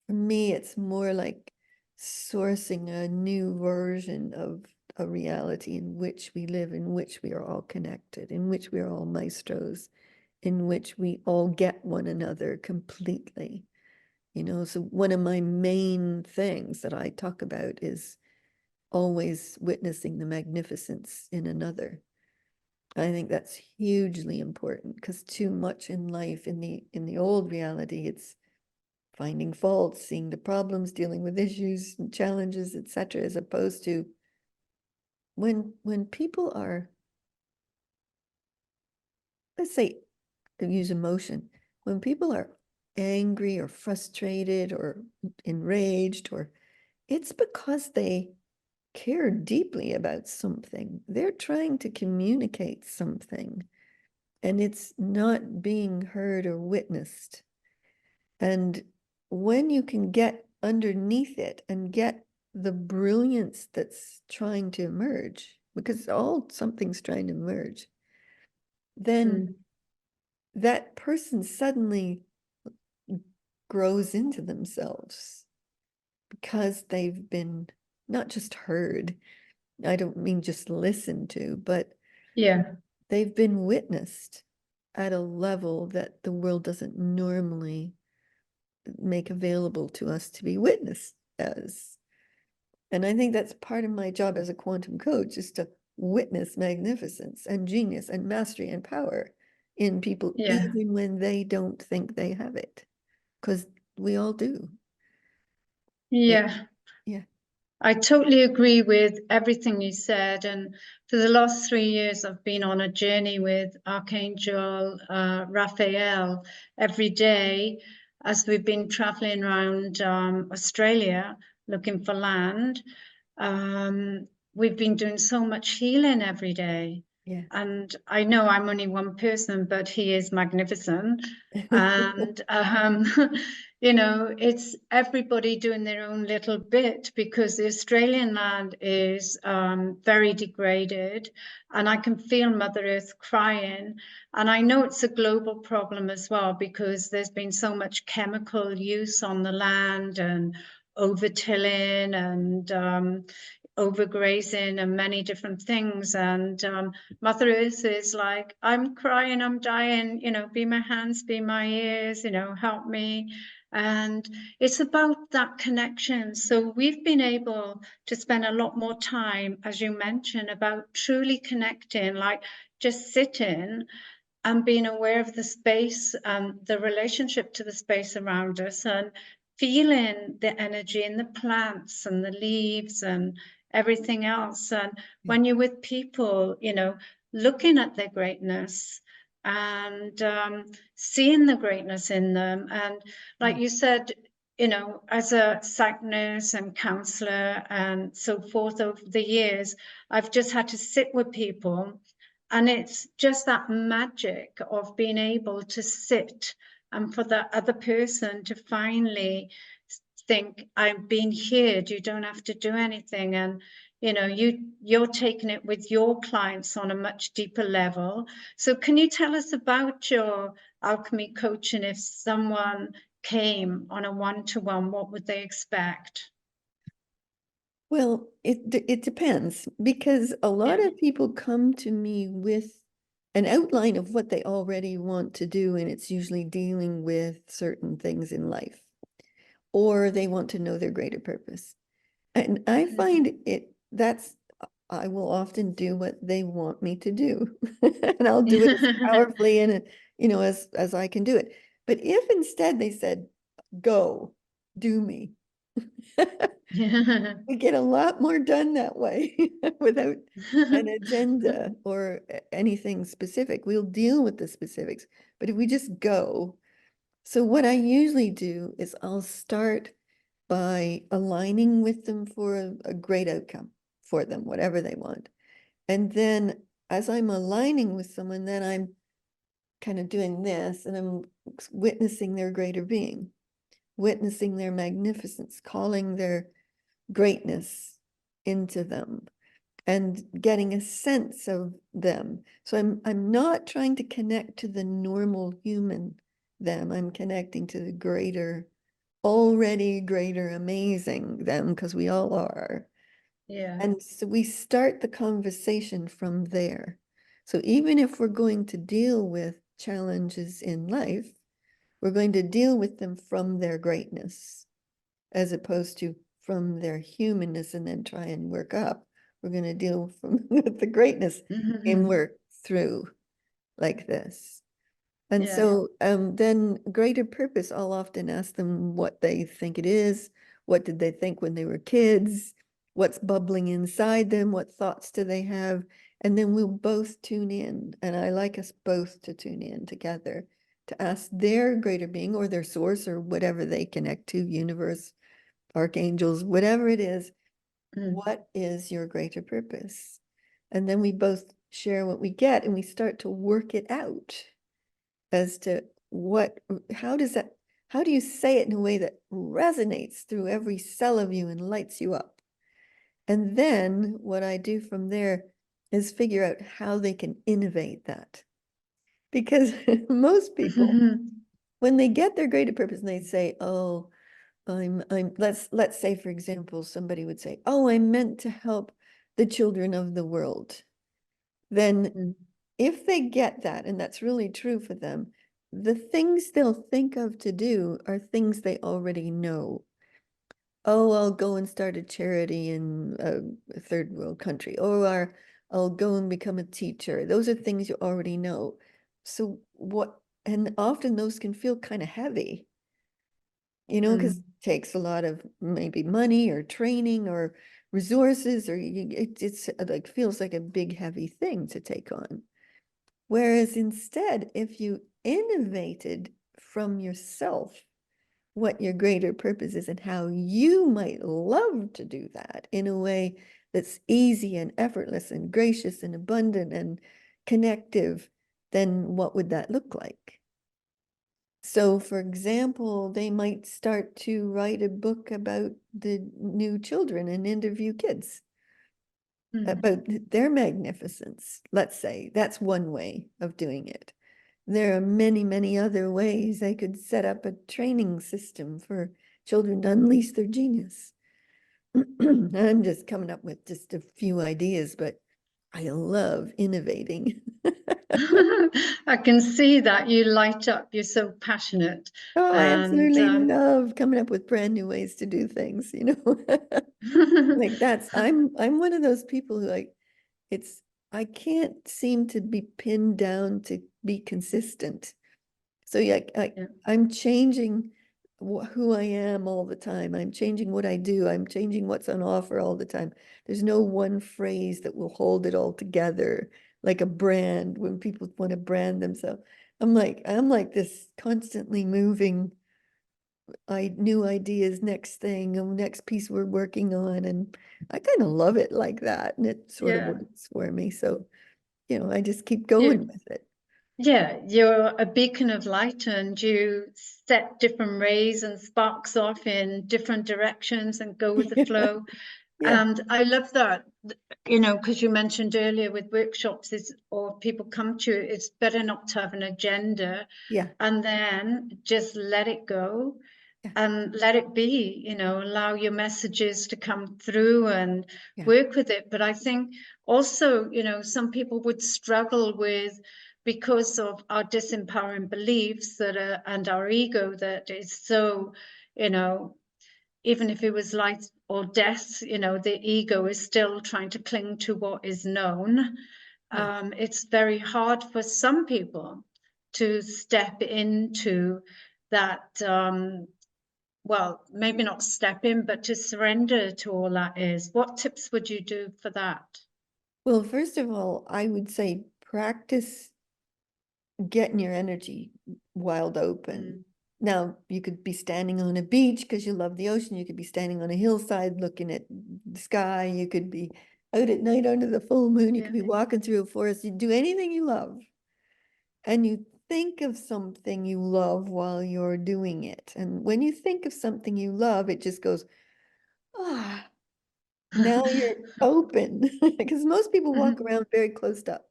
Speaker 2: for me, it's more like sourcing a new version of a reality in which we live, in which we are all connected, in which we are all maestros, in which we all get one another completely. So one of my main things that I talk about is always witnessing the magnificence in another. I think that's hugely important, because too much in life, in the old reality, it's finding faults, seeing the problems, dealing with issues and challenges, etc., as opposed to when people are, let's say, use emotion, when people are angry or frustrated or enraged, or it's because they care deeply about something. They're trying to communicate something, and it's not being heard or witnessed. And when you can get underneath it and get the brilliance that's trying to emerge, because all something's trying to emerge, then that person suddenly grows into themselves because they've been not just heard. I don't mean just listened to, but
Speaker 1: Yeah.
Speaker 2: they've been witnessed at a level that the world doesn't normally make available to us to be witnessed as. And I think that's part of my job as a quantum coach, is to witness magnificence and genius and mastery and power in people,
Speaker 1: Yeah.
Speaker 2: even when they don't think they have it, because we all do.
Speaker 1: Yeah.
Speaker 2: Yeah.
Speaker 1: I totally agree with everything you said. And for the last 3 years, I've been on a journey with Archangel Raphael every day as we've been traveling around Australia looking for land. Um, we've been doing so much healing every day.
Speaker 2: Yeah.
Speaker 1: And I know I'm only one person, but he is magnificent. And it's everybody doing their own little bit because the Australian land is very degraded, and I can feel Mother Earth crying. And I know it's a global problem as well because there's been so much chemical use on the land and over-tilling and overgrazing and many different things. And Mother Earth is like, I'm crying, I'm dying, be my hands, be my ears, help me. And it's about that connection. So we've been able to spend a lot more time, as you mentioned, about truly connecting, like just sitting and being aware of the space and the relationship to the space around us, and feeling the energy in the plants and the leaves and everything else. And when you're with people, looking at their greatness and seeing the greatness in them. And like you said, as a psych nurse and counselor and so forth over the years, I've just had to sit with people, and it's just that magic of being able to sit and for the other person to finally think, I've been heard, you don't have to do anything. And you're taking it with your clients on a much deeper level. So can you tell us about your alchemy coaching? If someone came on a one-to-one, what would they expect?
Speaker 2: Well, it depends, because a lot
Speaker 1: Yeah.
Speaker 2: of people come to me with an outline of what they already want to do, and it's usually dealing with certain things in life, or they want to know their greater purpose. And I find I will often do what they want me to do, and I'll do it as powerfully and as I can do it. But if instead they said, "Go, do me," we get a lot more done that way without an agenda or anything specific. We'll deal with the specifics, but if we just go. So what I usually do is I'll start by aligning with them for a great outcome for them, whatever they want. And then as I'm aligning with someone, then I'm kind of doing this, and I'm witnessing their greater being, witnessing their magnificence, calling their greatness into them, and getting a sense of them. So I'm not trying to connect to the normal human them. I'm connecting to the greater, already greater, amazing them, because we all are.
Speaker 1: Yeah.
Speaker 2: And so we start the conversation from there. So even if we're going to deal with challenges in life, we're going to deal with them from their greatness, as opposed to from their humanness and then try and work up. We're going to deal from with the greatness and work through like this. And
Speaker 1: Yeah.
Speaker 2: so then greater purpose, I'll often ask them what they think it is. What did they think when they were kids? What's bubbling inside them? What thoughts do they have? And then we'll both tune in. And I like us both to tune in together to ask their greater being or their source or whatever they connect to, universe, archangels, whatever it is. What is your greater purpose? And then we both share what we get, and we start to work it out as to how do you say it in a way that resonates through every cell of you and lights you up? And then what I do from there is figure out how they can innovate that. Because most people, when they get their greater purpose and they say, oh, let's say, for example, somebody would say, oh, I'm meant to help the children of the world. Then if they get that, and that's really true for them, the things they'll think of to do are things they already know. Oh, I'll go and start a charity in a third world country, or I'll go and become a teacher. Those are things you already know. So and often those can feel kind of heavy. you know, because it takes a lot of maybe money or training or resources, or it's like feels like a big heavy thing to take on. Whereas instead, if you innovated from yourself what your greater purpose is and how you might love to do that in a way that's easy and effortless and gracious and abundant and connective, then what would that look like? So, for example, they might start to write a book about the new children and interview kids about their magnificence. Let's say that's one way of doing it. There are many, many other ways. They could set up a training system for children to unleash their genius. I'm just coming up with just a few ideas, but I love innovating.
Speaker 1: I can see that you light up. You're so passionate.
Speaker 2: Oh, I
Speaker 1: And
Speaker 2: absolutely love coming up with brand new ways to do things, you know. Like I'm one of those people who I can't seem to be pinned down to be consistent. So yeah,
Speaker 1: yeah,
Speaker 2: I'm changing who I am all the time. I'm changing what I do. I'm changing what's on offer all the time. There's no one phrase that will hold it all together, like a brand when people want to brand themselves. I'm like this constantly moving new ideas, next thing, next piece we're working on. And I kind of love it like that. And it sort of
Speaker 1: yeah.
Speaker 2: works for me. So, you know, I just keep
Speaker 1: You,
Speaker 2: going with it.
Speaker 1: yeah, you're a beacon of light, and you set different rays and sparks off in different directions and go with the flow.
Speaker 2: Yeah.
Speaker 1: And I love that, you know, because you mentioned earlier with workshops is, or people come to you, it's better not to have an agenda
Speaker 2: Yeah.
Speaker 1: and then just let it go
Speaker 2: Yeah.
Speaker 1: and let it be, you know, allow your messages to come through and
Speaker 2: Yeah.
Speaker 1: work with it. But I think also, you know, some people would struggle with, because of our disempowering beliefs that are, and our ego that is so, you know, even if it was life or death, you know, the ego is still trying to cling to what is known.
Speaker 2: Yeah.
Speaker 1: It's very hard for some people to step into that. Well, maybe not step in, but to surrender to all that is. What tips would you do for that?
Speaker 2: Well, first of all, I would say practice getting your energy wild open.
Speaker 1: Mm,
Speaker 2: Now, you could be standing on a beach because you love the ocean. You could be standing on a hillside looking at the sky. You could be out at night under the full moon. You
Speaker 1: yeah,
Speaker 2: could be walking through a forest. You do anything you love. And you think of something you love while you're doing it. And when you think of something you love, it just goes, ah, now you're open. Because most people walk around very closed up.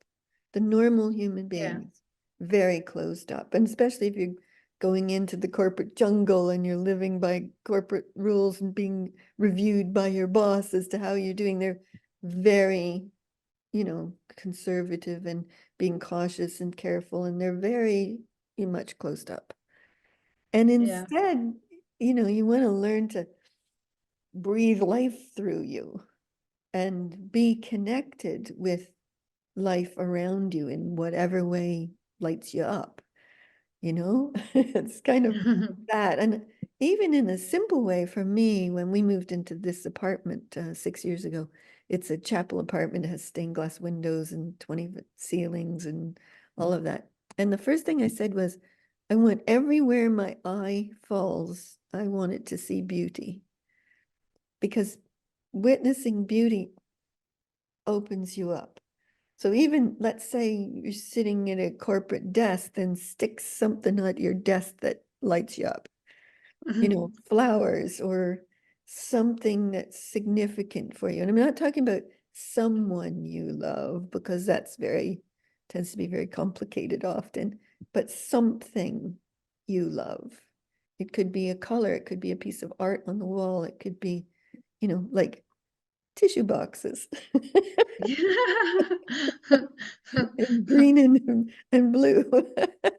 Speaker 2: The normal human
Speaker 1: yeah,
Speaker 2: beings, very closed up. And especially if you're going into the corporate jungle and you're living by corporate rules and being reviewed by your boss as to how you're doing, they're very, you know, conservative and being cautious and careful, and they're very much closed up. And
Speaker 1: yeah,
Speaker 2: instead, you know, you want to learn to breathe life through you and be connected with life around you in whatever way lights you up, you know? It's kind of that. And even in a simple way, for me, when we moved into this apartment 6 years ago, it's a chapel apartment. It has stained glass windows and 20-foot ceilings and all of that. And the first thing I said was, I want everywhere my eye falls, I want it to see beauty. Because witnessing beauty opens you up. So even let's say you're sitting at a corporate desk, then stick something at your desk that lights you up, you know, flowers or something that's significant for you. And I'm not talking about someone you love, because that's tends to be very complicated often, but something you love. It could be a color, it could be a piece of art on the wall, it could be, you know, like tissue boxes. And green and blue. I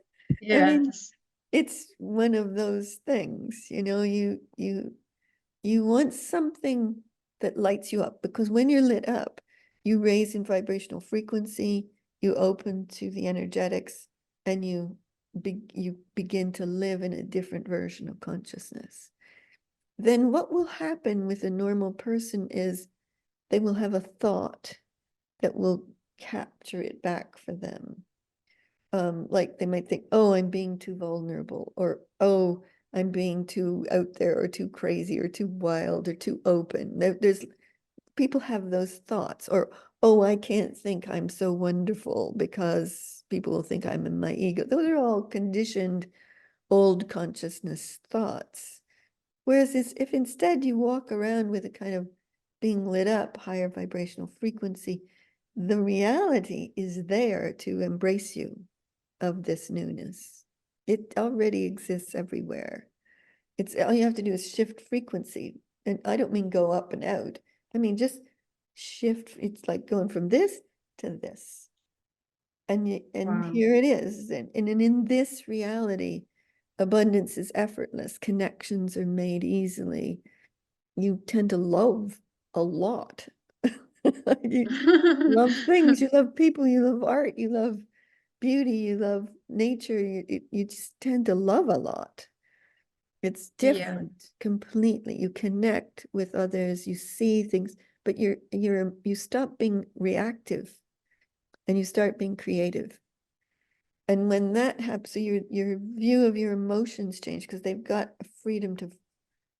Speaker 2: mean,
Speaker 1: yes.
Speaker 2: it's one of those things, you know, you want something that lights you up, because when you're lit up, you raise in vibrational frequency, you open to the energetics, and you you begin to live in a different version of consciousness. Then what will happen with a normal person is they will have a thought that will capture it back for them. Like they might think, oh, I'm being too vulnerable, or oh, I'm being too out there, or too crazy, or too wild, or too open. There's people have those thoughts, or oh, I can't think I'm so wonderful because people will think I'm in my ego. Those are all conditioned old consciousness thoughts. Whereas if instead you walk around with a kind of being lit up, higher vibrational frequency, the reality is there to embrace you of this newness. It already exists everywhere. It's all you have to do is shift frequency. And I don't mean go up and out. I mean just shift. It's like going from this to this. And
Speaker 1: Wow.
Speaker 2: here it is. And in this reality, abundance is effortless. Connections are made easily. You tend to love a lot. You love things, you love people, you love art, you love beauty, you love nature. You just tend to love a lot. It's
Speaker 1: Yeah.
Speaker 2: different completely. You connect with others, you see things, but you stop being reactive and you start being creative. And when that happens, so your view of your emotions change because they've got a freedom to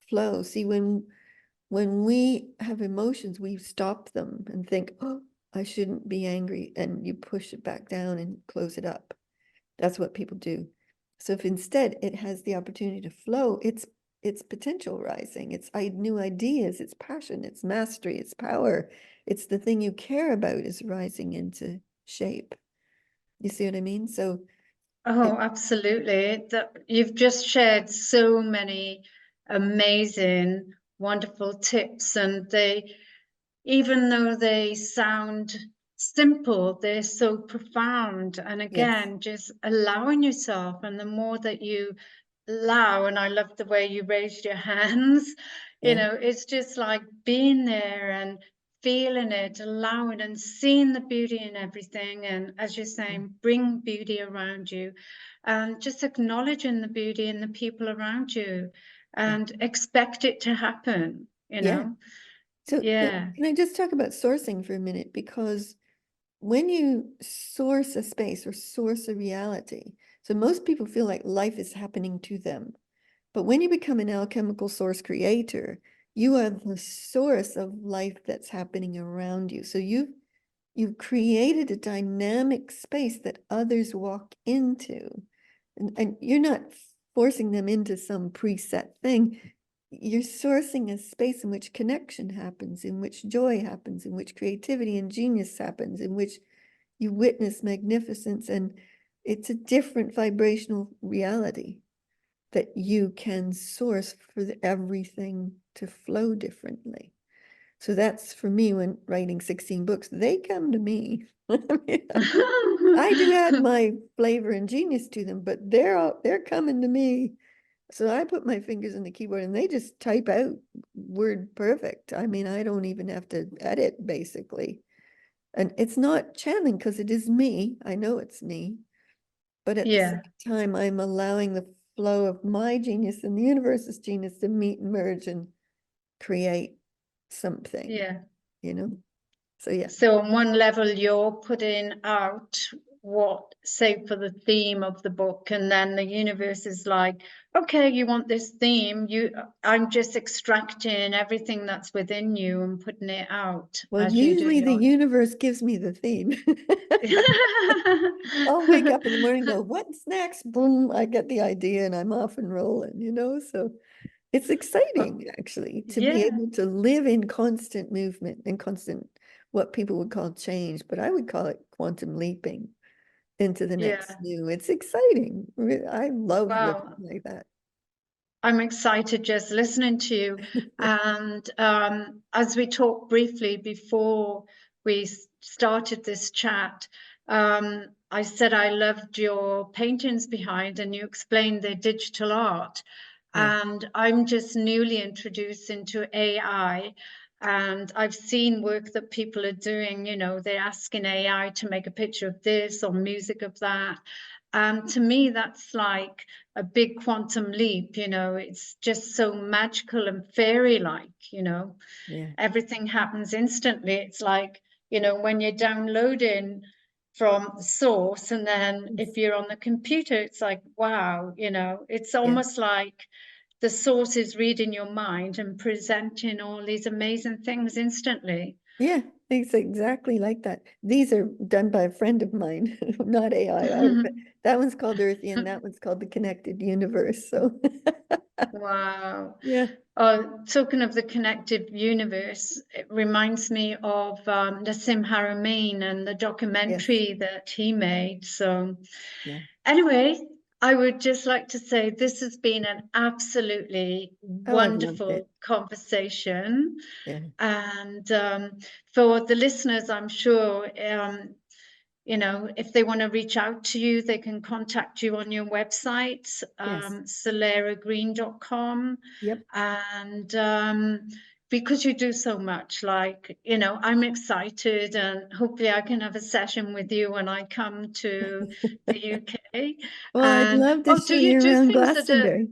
Speaker 2: flow. See, when we have emotions, we stop them and think, oh, I shouldn't be angry. And you push it back down and close it up. That's what people do. So if instead it has the opportunity to flow, it's potential rising, it's new ideas, it's passion, it's mastery, it's power. It's the thing you care about is rising into shape. You see what I mean? So
Speaker 1: Oh, absolutely. You've just shared so many amazing, wonderful tips, and even though they sound simple, they're so profound. And
Speaker 2: yes,
Speaker 1: again, just allowing yourself, and the more that you allow, and I love the way you raised your hands,
Speaker 2: yeah,
Speaker 1: it's just like being there and feeling it, allowing and seeing the beauty in everything. And as you're
Speaker 2: yeah,
Speaker 1: saying, bring beauty around you, and just acknowledging the beauty in the people around you
Speaker 2: yeah,
Speaker 1: and expect it to happen,
Speaker 2: yeah. So
Speaker 1: Yeah.
Speaker 2: can I just talk about sourcing for a minute? Because when you source a space or source a reality, so most people feel like life is happening to them. But when you become an alchemical source creator, you are the source of life that's happening around you. So you've created a dynamic space that others walk into. And you're not forcing them into some preset thing. You're sourcing a space in which connection happens, in which joy happens, in which creativity and genius happens, in which you witness magnificence. And it's a different vibrational reality that you can source for everything to flow differently. So that's for me when writing 16 books, they come to me. I do add my flavor and genius to them, but they're coming to me. So I put my fingers in the keyboard and they just type out word perfect. I mean, I don't even have to edit basically. And it's not channeling because it is me. I know it's me. But at the
Speaker 1: Yeah.
Speaker 2: same time, I'm allowing the flow of my genius and the universe's genius to meet and merge and create something,
Speaker 1: Yeah.
Speaker 2: you know? So yeah.
Speaker 1: So on one level, you're putting out what, say, for the theme of the book, and then the universe is like, okay, you want this theme. I'm just extracting everything that's within you and putting it out
Speaker 2: Well,
Speaker 1: as you do
Speaker 2: usually the
Speaker 1: your.
Speaker 2: universe gives me the theme. I'll wake up in the morning and go, what's next? Boom, I get the idea and I'm off and rolling, you know? So it's exciting actually to be
Speaker 1: Yeah,
Speaker 2: able to live in constant movement and constant, what people would call change, but I would call it quantum leaping into the next
Speaker 1: yeah.
Speaker 2: new. It's exciting. I love living
Speaker 1: Wow.
Speaker 2: like that.
Speaker 1: I'm excited just listening to you. And as we talked briefly before we started this chat, I said I loved your paintings behind, and you explained they're digital art.
Speaker 2: Yeah.
Speaker 1: And I'm just newly introduced into AI. And I've seen work that people are doing, they're asking AI to make a picture of this or music of that. To me, that's like a big quantum leap, you know, it's just so magical and fairy-like, you know.
Speaker 2: Yeah.
Speaker 1: Everything happens instantly. It's like, you know, when you're downloading from the source, and then if you're on the computer, it's like, wow, you know, it's almost like the source is reading your mind and presenting all these amazing things instantly.
Speaker 2: Yeah, it's exactly like that. These are done by a friend of mine, not AI art, but that one's called Earthy and that one's called The Connected Universe. So
Speaker 1: Wow.
Speaker 2: yeah.
Speaker 1: Talking of the connected universe, it reminds me of Nassim Haramein and the
Speaker 2: Yes.
Speaker 1: documentary that he made. So
Speaker 2: Yeah.
Speaker 1: anyway, I would just like to say this has been an absolutely
Speaker 2: Oh, I've loved it.
Speaker 1: wonderful conversation.
Speaker 2: Yeah.
Speaker 1: And for the listeners, I'm sure, you know, if they want to reach out to you, they can contact you on your website,
Speaker 2: Yes.
Speaker 1: soleragreen.com.
Speaker 2: Yep.
Speaker 1: And because you do so much, like, you know, I'm excited, and hopefully I can have a session with you when I come to the UK.
Speaker 2: Well, I'd
Speaker 1: And
Speaker 2: love to
Speaker 1: do
Speaker 2: show
Speaker 1: you
Speaker 2: you
Speaker 1: do
Speaker 2: around
Speaker 1: things at a,
Speaker 2: Glastonbury.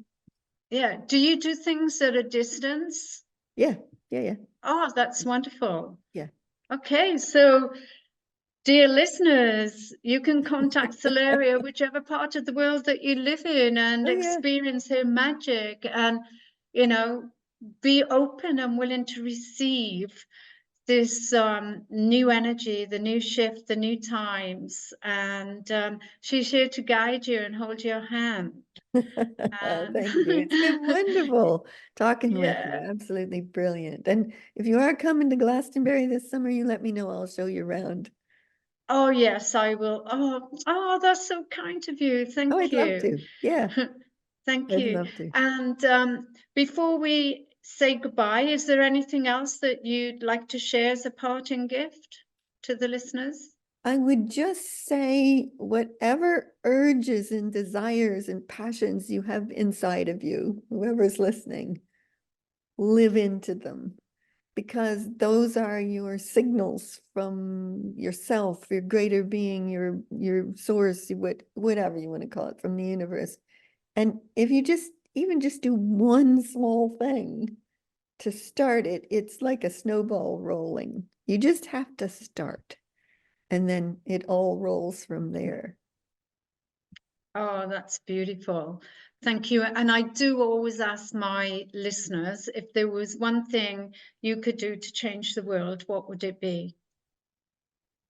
Speaker 1: yeah, do you do things at a distance?
Speaker 2: Yeah. Yeah. Yeah.
Speaker 1: Oh, that's wonderful.
Speaker 2: Yeah.
Speaker 1: Okay, so dear listeners, you can contact Soleria, whichever part of the world that you live in, and
Speaker 2: Oh, yeah.
Speaker 1: experience her magic, and, you know, be open and willing to receive this new energy, the new shift, the new times. And she's here to guide you and hold your hand.
Speaker 2: Oh,
Speaker 1: And
Speaker 2: thank you. It's been wonderful talking with you.
Speaker 1: yeah.
Speaker 2: Absolutely brilliant. And if you are coming to Glastonbury this summer, you let me know. I'll show you around.
Speaker 1: Oh, yes, I will. Oh, that's so kind of you.
Speaker 2: Oh,
Speaker 1: Thank
Speaker 2: I'd love
Speaker 1: you.
Speaker 2: to. Yeah,
Speaker 1: Thank
Speaker 2: I'd
Speaker 1: you.
Speaker 2: love to.
Speaker 1: And before we say goodbye, is there anything else that you'd like to share as a parting gift to the listeners?
Speaker 2: I would just say whatever urges and desires and passions you have inside of you, whoever's listening, live into them, because those are your signals from yourself, your greater being, your source, whatever you want to call it, from the universe. And if you just even just do one small thing to start it, it's like a snowball rolling. You just have to start, and then it all rolls from there.
Speaker 1: Oh, that's beautiful. Thank you. And I do always ask my listeners, if there was one thing you could do to change the world, what would it be?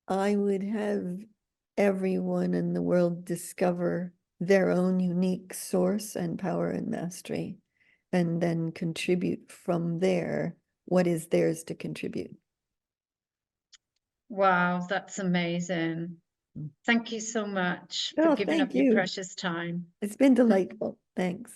Speaker 2: I would have everyone in the world discover their own unique source and power and mastery, and then contribute from there what is theirs to contribute.
Speaker 1: Wow, that's amazing.
Speaker 2: Mm.
Speaker 1: Thank you so much for
Speaker 2: Oh,
Speaker 1: giving
Speaker 2: thank
Speaker 1: up your
Speaker 2: you.
Speaker 1: precious time.
Speaker 2: It's been delightful. Thanks.